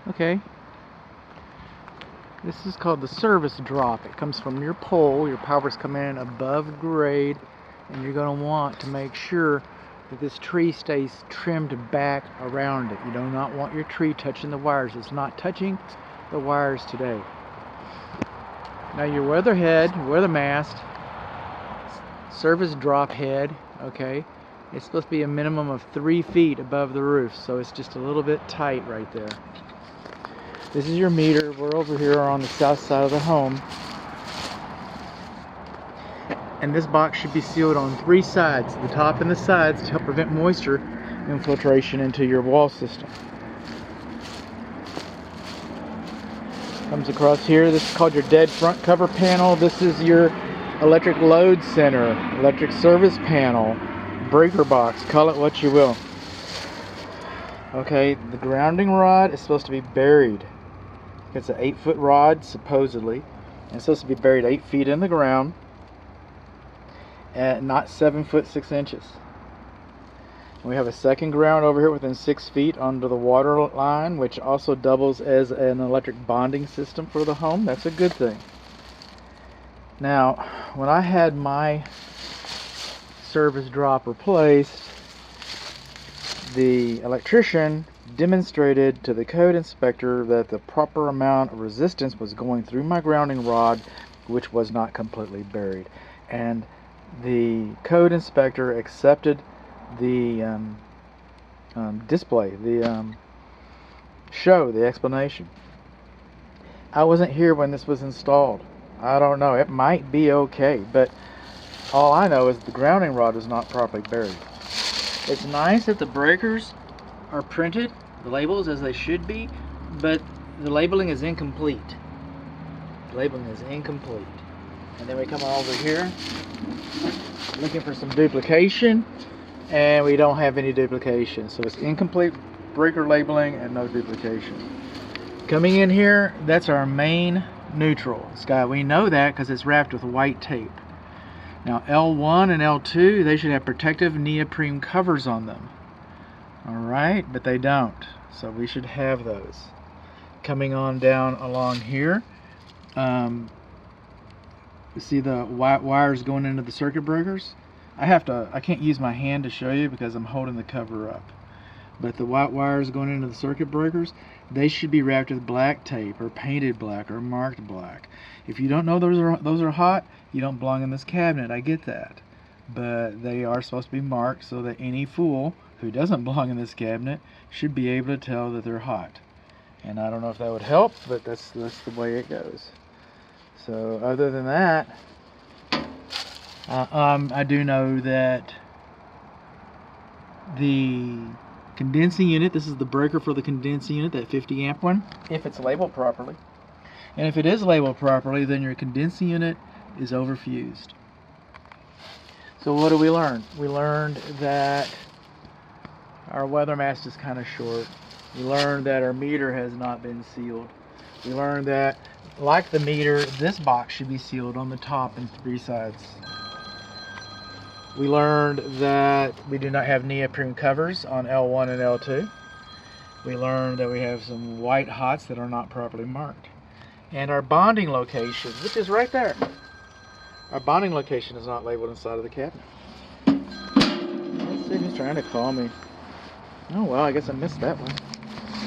Okay. This is called the service drop. It comes from your pole. Your power's coming in above grade, and you're going to want to make sure that this tree stays trimmed back around it. You do not want your tree touching the wires. It's not touching the wires today. Now your weather head, weather mast, service drop head, okay, it's supposed to be a minimum of 3 feet above the roof, so it's just a little bit tight right there. This is your meter. We're over here on the south side of the home. And this box should be sealed on 3 sides, the top and the sides, to help prevent moisture infiltration into your wall system. Comes across here. This is called your dead front cover panel. This is your electric load center, electric service panel, breaker box, call it what you will. Okay, the grounding rod is supposed to be buried. It's an 8-foot rod, supposedly, and it's supposed to be buried 8 feet in the ground, and not 7 foot 6 inches. And we have a second ground over here within 6 feet under the water line, which also doubles as an electric bonding system for the home. That's a good thing. Now, when I had my service drop replaced, the electrician demonstrated to the code inspector that the proper amount of resistance was going through my grounding rod, which was not completely buried. And the code inspector accepted the display, the show, the explanation. I wasn't here when this was installed. I don't know, it might be okay, but all I know is the grounding rod is not properly buried. It's nice that the breakers are printed, the labels, as they should be, but the labeling is incomplete. The labeling is incomplete. And then we come over here looking for some duplication, and we don't have any duplication. So it's incomplete breaker labeling and no duplication. Coming in here, that's our main neutral. We know that because it's wrapped with white tape. Now L1 and L2, they should have protective neoprene covers on them. Alright, but they don't. So we should have those. Coming on down along here, you see the wires going into the circuit breakers? I can't use my hand to show you because I'm holding the cover up. But the white wires going into the circuit breakers, they should be wrapped with black tape or painted black or marked black. If you don't know those are hot, you don't belong in this cabinet. I get that. But they are supposed to be marked so that any fool who doesn't belong in this cabinet should be able to tell that they're hot. And I don't know if that would help, but that's the way it goes. So other than that, I do know that the condensing unit, this is the breaker for the condensing unit, that 50 amp one, if it's labeled properly. And if it is labeled properly, then your condensing unit is overfused. So what do we learn? We learned that our weather mast is kind of short. We learned that our meter has not been sealed. We learned that, like the meter, this box should be sealed on the top and 3 sides. We learned that we do not have neoprene covers on L1 and L2. We learned that we have some white hots that are not properly marked. And our bonding location, which is right there, our bonding location is not labeled inside of the cabinet. Let's see who's trying to call me. Oh well, I guess I missed that one.